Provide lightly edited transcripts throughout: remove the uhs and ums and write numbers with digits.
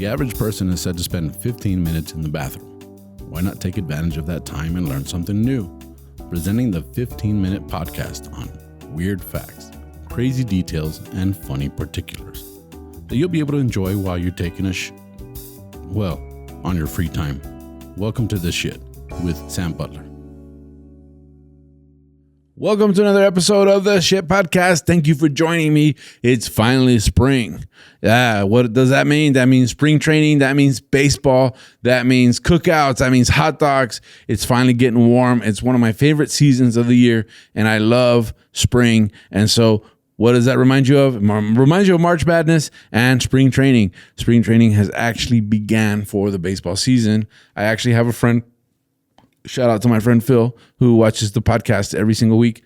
The average person is said to spend 15 minutes in the bathroom. Why not take advantage of that time and learn something new? Presenting the 15-minute podcast on weird facts, crazy details, and funny particulars that you'll be able to enjoy while you're taking a on your free time. Welcome to The Shit with Sam Butler. Welcome to another episode of The Shit Podcast. Thank you for joining me. It's finally spring. What does that mean? That means spring training. That means baseball. That means cookouts. That means hot dogs. It's finally getting warm. It's one of my favorite seasons of the year, and I love spring. And so what does that remind you of? It reminds you of March Madness and spring training. Spring training has actually began for the baseball season. I actually have a friend, shout out to my friend Phil, who watches the podcast every single week.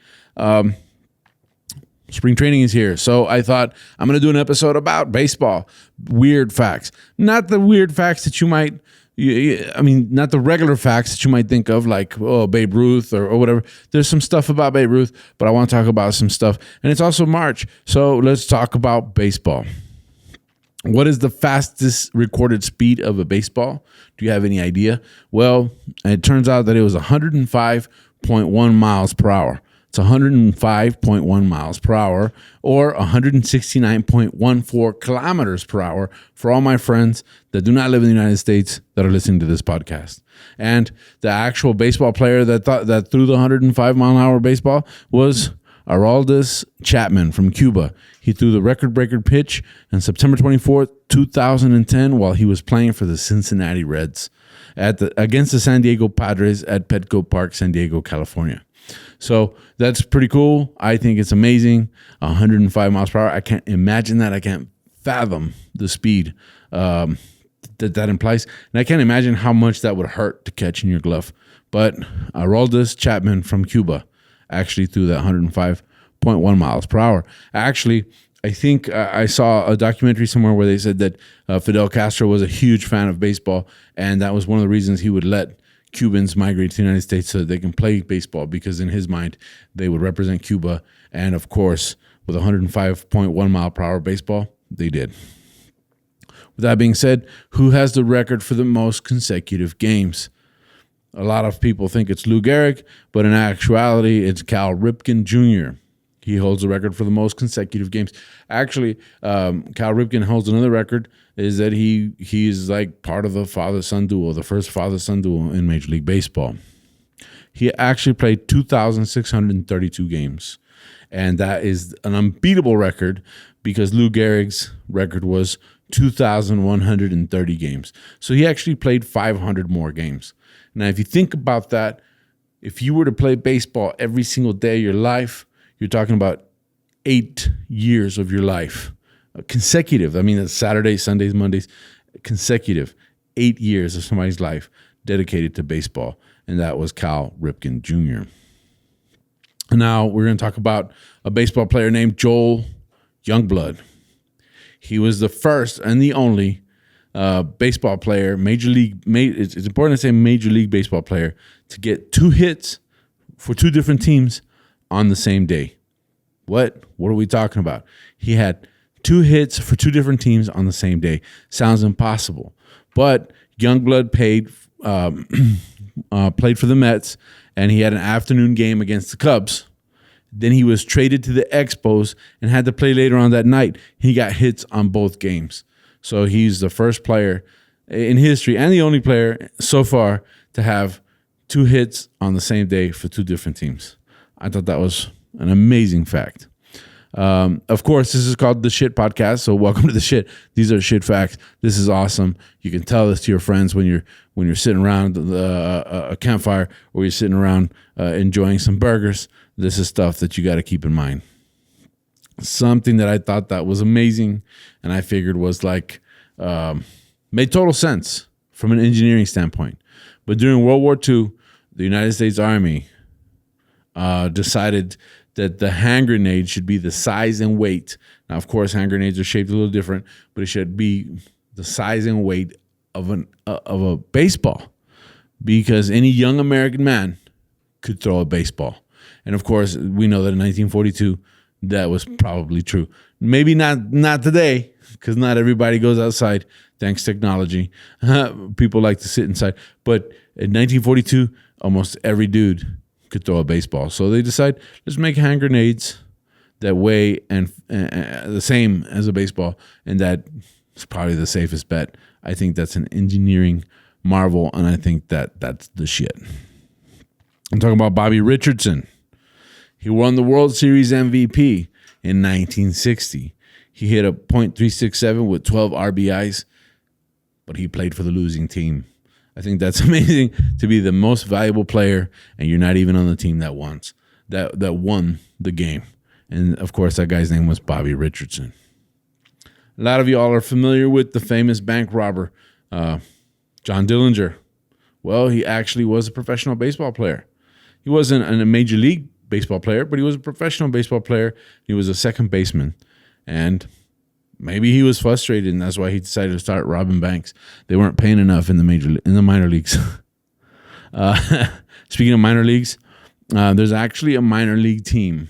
Spring training is here. So I thought I'm going to do an episode about baseball. Weird facts. Not the weird facts that you might, not the regular facts that you might think of, like, Babe Ruth or whatever. There's some stuff about Babe Ruth, but I want to talk about some stuff. And it's also March. So let's talk about baseball. What is the fastest recorded speed of a baseball? Do you have any idea? Well, it turns out that it was 105.1 miles per hour. It's 105.1 miles per hour or 169.14 kilometers per hour for all my friends that do not live in the United States that are listening to this podcast. And the actual baseball player that threw the 105 mile an hour baseball was Aroldis Chapman from Cuba. He threw the record-breaker pitch on September 24th, 2010, while he was playing for the Cincinnati Reds against the San Diego Padres at Petco Park, San Diego, California. So that's pretty cool. I think it's amazing. 105 miles per hour. I can't imagine that. I can't fathom the speed that implies. And I can't imagine how much that would hurt to catch in your glove. But Aroldis Chapman from Cuba actually threw that 105.1 miles per hour. Actually, I think I saw a documentary somewhere where they said that Fidel Castro was a huge fan of baseball, and that was one of the reasons he would let Cubans migrate to the United States so that they can play baseball, because in his mind, they would represent Cuba. And of course, with 105.1 mile per hour baseball, they did. With that being said, who has the record for the most consecutive games? A lot of people think it's Lou Gehrig, but in actuality, it's Cal Ripken Jr. He holds the record for the most consecutive games. Actually, Cal Ripken holds another record, is that he is like part of the father-son duo, the first father-son duo in Major League Baseball. He actually played 2,632 games, and that is an unbeatable record because Lou Gehrig's record was 2,130 games. So he actually played 500 more games. Now, if you think about that, if you were to play baseball every single day of your life, you're talking about 8 years of your life. Consecutive. I mean, it's Saturdays, Sundays, Mondays. Consecutive. 8 years of somebody's life dedicated to baseball. And that was Cal Ripken Jr. Now, we're going to talk about a baseball player named Joel Youngblood. He was the first and the only baseball player, it's important to say Major League Baseball player, to get 2 hits for 2 different teams on the same day. What are we talking about? He had 2 hits for 2 different teams on the same day. Sounds impossible. But Youngblood played for the Mets, and he had an afternoon game against the Cubs. Then he was traded to the Expos and had to play later on that night. He got hits on both games. So he's the first player in history and the only player so far to have 2 hits on the same day for 2 different teams. I thought that was an amazing fact. Of course, this is called The Shit Podcast, so welcome to The Shit. These are shit facts. This is awesome. You can tell this to your friends when you're sitting around a campfire or you're sitting around enjoying some burgers. This is stuff that you got to keep in mind. Something that I thought that was amazing and I figured was like made total sense from an engineering standpoint. But during World War II, the United States Army decided that the hand grenade should be the size and weight. Now, of course, hand grenades are shaped a little different, but it should be the size and weight of a baseball, because any young American man could throw a baseball. And of course, we know that in 1942, that was probably true. Maybe not today, because not everybody goes outside. Thanks technology. People like to sit inside. But in 1942, almost every dude could throw a baseball. So they decide, let's make hand grenades that weigh and the same as a baseball, and that's probably the safest bet. I think that's an engineering marvel, and I think that's the shit. I'm talking about Bobby Richardson. He won the World Series MVP in 1960. He hit a .367 with 12 RBIs, but he played for the losing team. I think that's amazing to be the most valuable player, and you're not even on the team that won the game. And, of course, that guy's name was Bobby Richardson. A lot of y'all are familiar with the famous bank robber, John Dillinger. Well, he actually was a professional baseball player. He wasn't a major league baseball player, but he was a professional baseball player. He was a second baseman. And maybe he was frustrated, and that's why he decided to start robbing banks. They weren't paying enough in the minor leagues. Speaking of minor leagues, there's actually a minor league team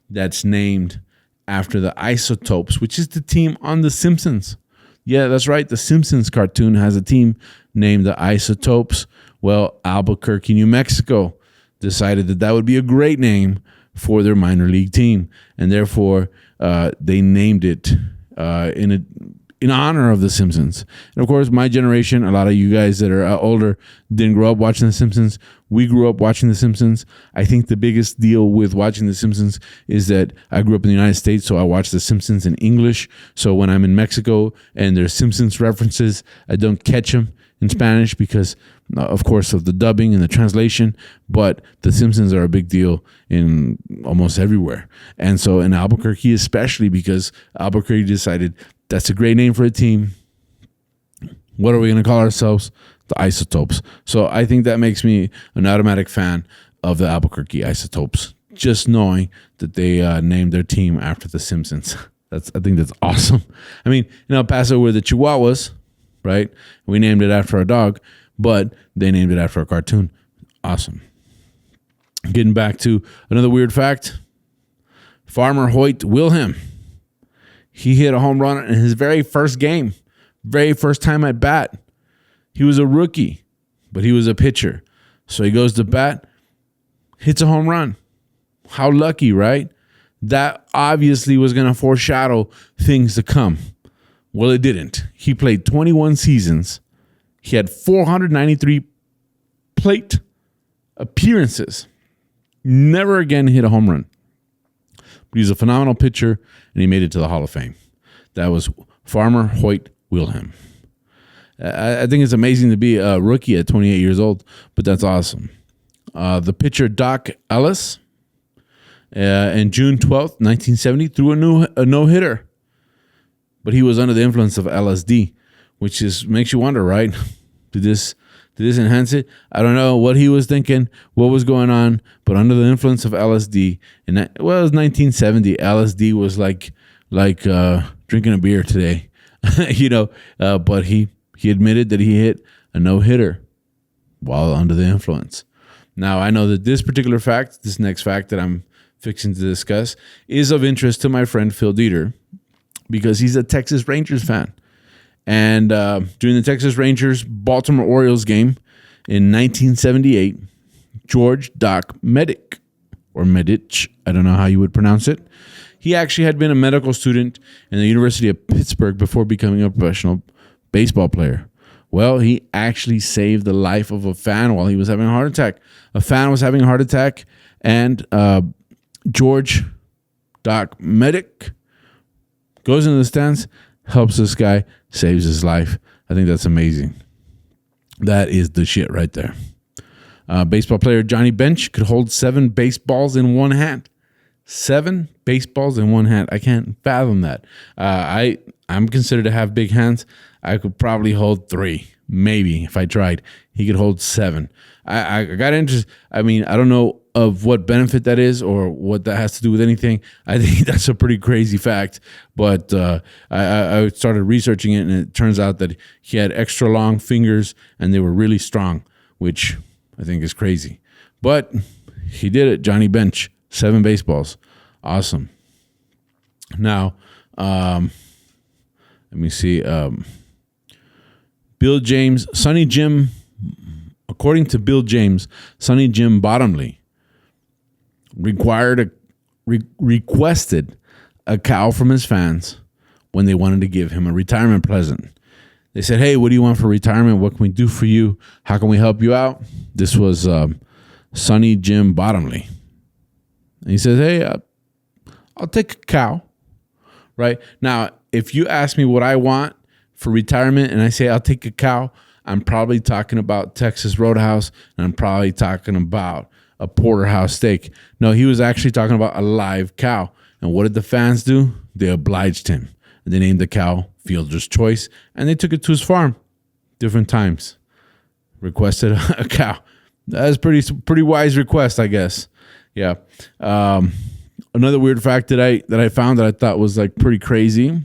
that's named after the Isotopes, which is the team on The Simpsons. Yeah, that's right. The Simpsons cartoon has a team named the Isotopes. Well, Albuquerque, New Mexico decided that would be a great name for their minor league team, and therefore they named it in honor of The Simpsons. And of course, my generation, a lot of you guys that are older, didn't grow up watching The Simpsons. We grew up watching The Simpsons. I think the biggest deal with watching The Simpsons is that I grew up in the United States, so I watch The Simpsons in English. So when I'm in Mexico and there's Simpsons references, I don't catch them in Spanish because, of course, of the dubbing and the translation. But The Simpsons are a big deal in almost everywhere. And so in Albuquerque, especially because Albuquerque decided that's a great name for a team. What are we going to call ourselves? The Isotopes. So I think that makes me an automatic fan of the Albuquerque Isotopes, just knowing that they named their team after The Simpsons. I think that's awesome. I mean, in El Paso, we're the Chihuahuas, right? We named it after our dog, but they named it after a cartoon. Awesome. Getting back to another weird fact. Farmer Hoyt Wilhelm. He hit a home run in his very first game, very first time at bat. He was a rookie, but he was a pitcher. So he goes to bat, hits a home run. How lucky, right? That obviously was going to foreshadow things to come. Well, it didn't. He played 21 seasons. He had 493 plate appearances. Never again hit a home run. But he's a phenomenal pitcher, and he made it to the Hall of Fame. That was Farmer Hoyt Wilhelm. I think it's amazing to be a rookie at 28 years old, but that's awesome. The pitcher Doc Ellis, in June 12th, 1970, threw a no-hitter. But he was under the influence of LSD, which makes you wonder, right? Did this enhance it? I don't know what he was thinking, what was going on, but under the influence of LSD, it was 1970. LSD was like drinking a beer today, but he admitted that he hit a no-hitter while under the influence. Now, I know that this particular fact, this next fact that I'm fixing to discuss, is of interest to my friend Phil Dieter because he's a Texas Rangers fan. And during the Texas Rangers Baltimore Orioles game in 1978, George Doc Medic, or Medich, I don't know how you would pronounce it, he actually had been a medical student in the University of Pittsburgh before becoming a professional baseball player. Well, he actually saved the life of a fan while he was having a heart attack. A fan was having a heart attack, and George Doc Medic goes into the stands, helps this guy, saves his life. I think that's amazing. That is the shit right there. Baseball player Johnny Bench could hold 7 baseballs in one hand. 7 baseballs in one hand. I can't fathom that. I'm considered to have big hands. I could probably hold 3, maybe if I tried. He could hold 7. I got interested. I mean, I don't know of what benefit that is or what that has to do with anything. I think that's a pretty crazy fact. But I started researching it, and it turns out that he had extra long fingers, and they were really strong, which I think is crazy. But he did it. Johnny Bench, 7 baseballs. Awesome. Now, let me see. Bill James, Sonny Jim, according to Bill James, Sonny Jim Bottomley requested a cow from his fans when they wanted to give him a retirement present. They said, "Hey, what do you want for retirement? What can we do for you? How can we help you out?" This was Sonny Jim Bottomley. And he says, "Hey, I'll take a cow." Right? Now, if you ask me what I want for retirement and I say I'll take a cow, I'm probably talking about Texas Roadhouse, and I'm probably talking about a porterhouse steak. No, he was actually talking about a live cow. And what did the fans do? They obliged him. And they named the cow Fielder's Choice, and they took it to his farm different times. Requested a cow. That's pretty wise request, I guess. Yeah. Another weird fact that I found that I thought was like pretty crazy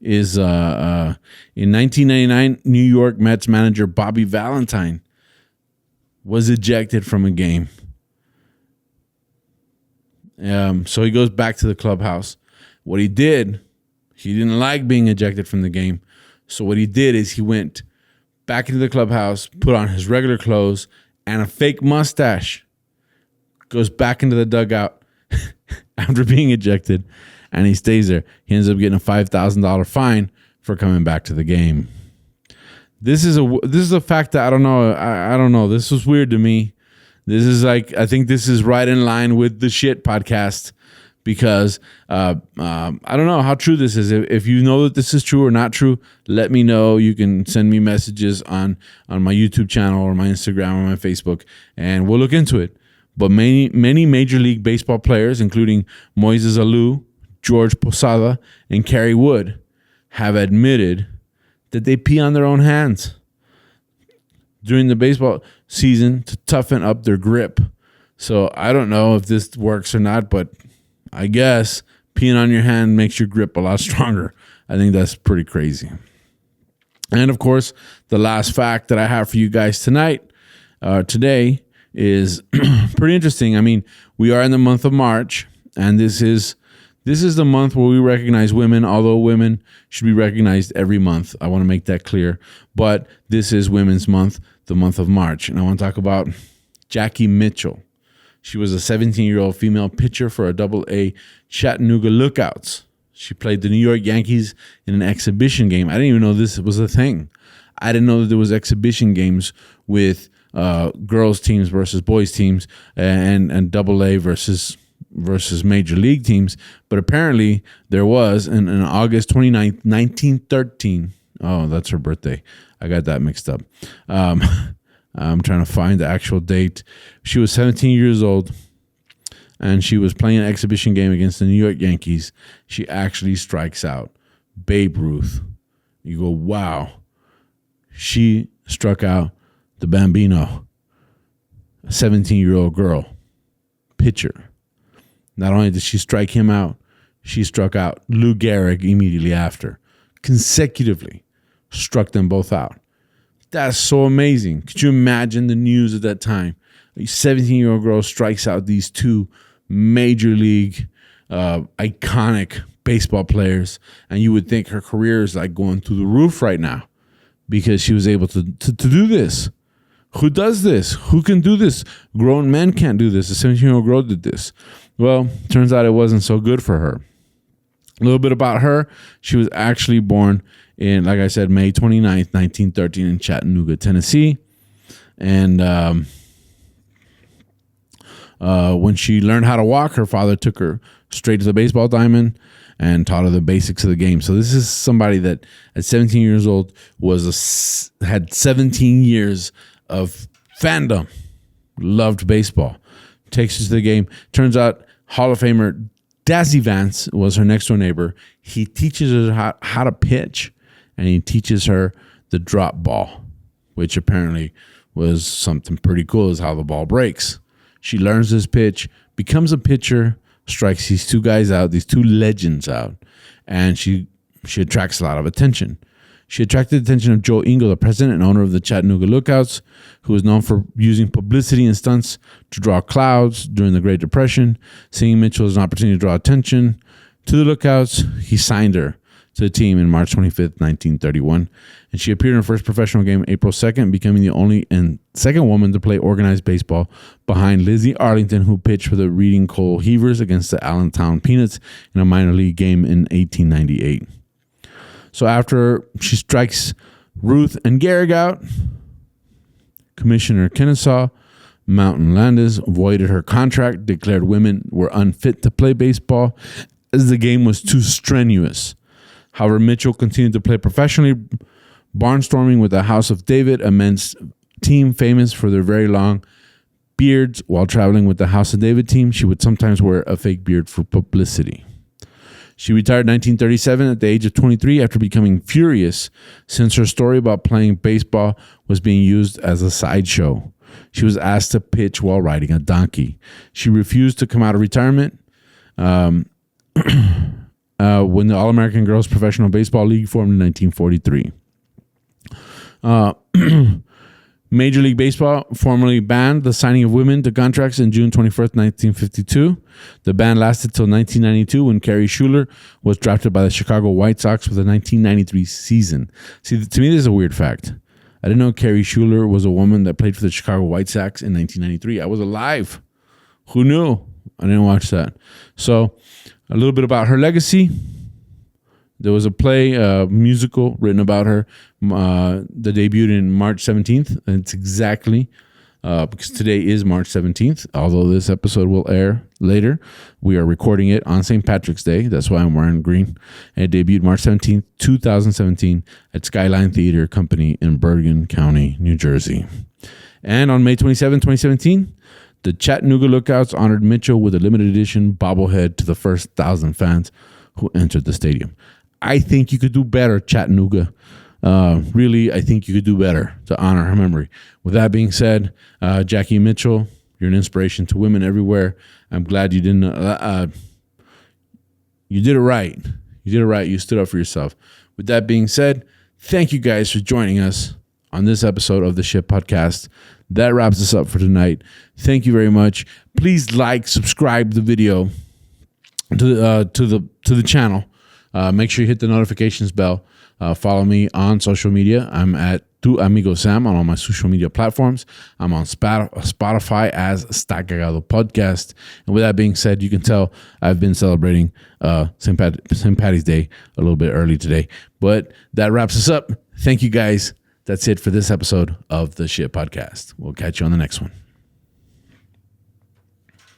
is in 1999, New York Mets manager Bobby Valentine was ejected from a game. So he goes back to the clubhouse. What he did, he didn't like being ejected from the game. So what he did is he went back into the clubhouse, put on his regular clothes and a fake mustache, goes back into the dugout after being ejected, and he stays there. He ends up getting a $5,000 fine for coming back to the game. This is a fact that I don't know. I don't know. This was weird to me. This is like, I think this is right in line with the shit podcast, because I don't know how true this is. If you know that this is true or not true, let me know. You can send me messages on my YouTube channel or my Instagram or my Facebook, and we'll look into it. But many Major League Baseball players, including Moises Alou, George Posada, and Kerry Wood, have admitted that they pee on their own hands during the baseball season to toughen up their grip. So I don't know if this works or not, but I guess peeing on your hand makes your grip a lot stronger. I think that's pretty crazy. And of course, the last fact that I have for you guys today is pretty interesting. I mean, we are in the month of March, and this is the month where we recognize women, although women should be recognized every month. I want to make that clear. But this is Women's Month, the month of March. And I want to talk about Jackie Mitchell. She was a 17-year-old female pitcher for a Double-A Chattanooga Lookouts. She played the New York Yankees in an exhibition game. I didn't even know this was a thing. I didn't know that there was exhibition games with girls teams versus boys teams and Double-A versus Major League teams. But apparently there was in August 29th, 1913. Oh, that's her birthday. I got that mixed up. I'm trying to find the actual date. She was 17 years old, and she was playing an exhibition game against the New York Yankees. She actually strikes out Babe Ruth. You go, wow. She struck out the Bambino, a 17-year-old girl, pitcher. Not only did she strike him out, she struck out Lou Gehrig immediately after. Consecutively struck them both out. That's so amazing. Could you imagine the news at that time? A 17-year-old girl strikes out these two major league iconic baseball players, and you would think her career is like going through the roof right now because she was able to do this. Who does this? Who can do this? Grown men can't do this. A 17-year-old girl did this. Well, turns out it wasn't so good for her. A little bit about her. She was actually born in, like I said, May 29th, 1913 in Chattanooga, Tennessee. And when she learned how to walk, her father took her straight to the baseball diamond and taught her the basics of the game. So this is somebody that at 17 years old had 17 years of fandom, loved baseball, takes her to the game. Turns out Hall of Famer Dazzy Vance was her next door neighbor. He teaches her how to pitch, and he teaches her the drop ball, which apparently was something pretty cool, is how the ball breaks. She learns this pitch, becomes a pitcher, strikes these two guys out, these two legends out, and she attracts a lot of attention. She attracted the attention of Joe Ingo, the president and owner of the Chattanooga Lookouts, who was known for using publicity and stunts to draw crowds during the Great Depression. Seeing Mitchell as an opportunity to draw attention to the Lookouts, he signed her to the team in March 25th, 1931, and she appeared in her first professional game April 2nd, becoming the only and second woman to play organized baseball behind Lizzie Arlington, who pitched for the Reading Coal Heavers against the Allentown Peanuts in a minor league game in 1898. So after she strikes Ruth and Gehrig out, Commissioner Kennesaw Mountain Landis voided her contract, declared women were unfit to play baseball as the game was too strenuous. However, Mitchell continued to play professionally, barnstorming with the House of David, a men's team famous for their very long beards. While traveling with the House of David team, she would sometimes wear a fake beard for publicity. She retired in 1937 at the age of 23 after becoming furious since her story about playing baseball was being used as a sideshow. She was asked to pitch while riding a donkey. She refused to come out of retirement. When the All-American Girls Professional Baseball League formed in 1943. Major League Baseball formally banned the signing of women to contracts in June 21st, 1952. The ban lasted till 1992 when Carrie Schuler was drafted by the Chicago White Sox for the 1993 season. See, to me, this is a weird fact. I didn't know Carrie Schuler was a woman that played for the Chicago White Sox in 1993. I was alive. Who knew? I didn't watch that. So, a little bit about her legacy. There was a play, musical written about her that debuted in March 17th. And it's exactly, because today is March 17th, although this episode will air later. We are recording it on St. Patrick's Day. That's why I'm wearing green. And it debuted March 17th, 2017 at Skyline Theater Company in Bergen County, New Jersey. And on May 27, 2017, the Chattanooga Lookouts honored Mitchell with a limited edition bobblehead to the first 1,000 fans who entered the stadium. I think you could do better, Chattanooga. Really, I think you could do better to honor her memory. With that being said, Jackie Mitchell, you're an inspiration to women everywhere. I'm glad you didn't. You did it right. You did it right. You stood up for yourself. With that being said, thank you guys for joining us on this episode of the Ship Podcast. That wraps us up for tonight. Thank you very much. Please like, subscribe the video to the channel. Make sure you hit the notifications bell. Follow me on social media. I'm at Tu Amigo Sam on all my social media platforms. I'm on Spotify as Está Cagado Podcast. And with that being said, you can tell I've been celebrating St. Patty's Day a little bit early today. But that wraps us up. Thank you guys. That's it for this episode of the Shit Podcast. We'll catch you on the next one.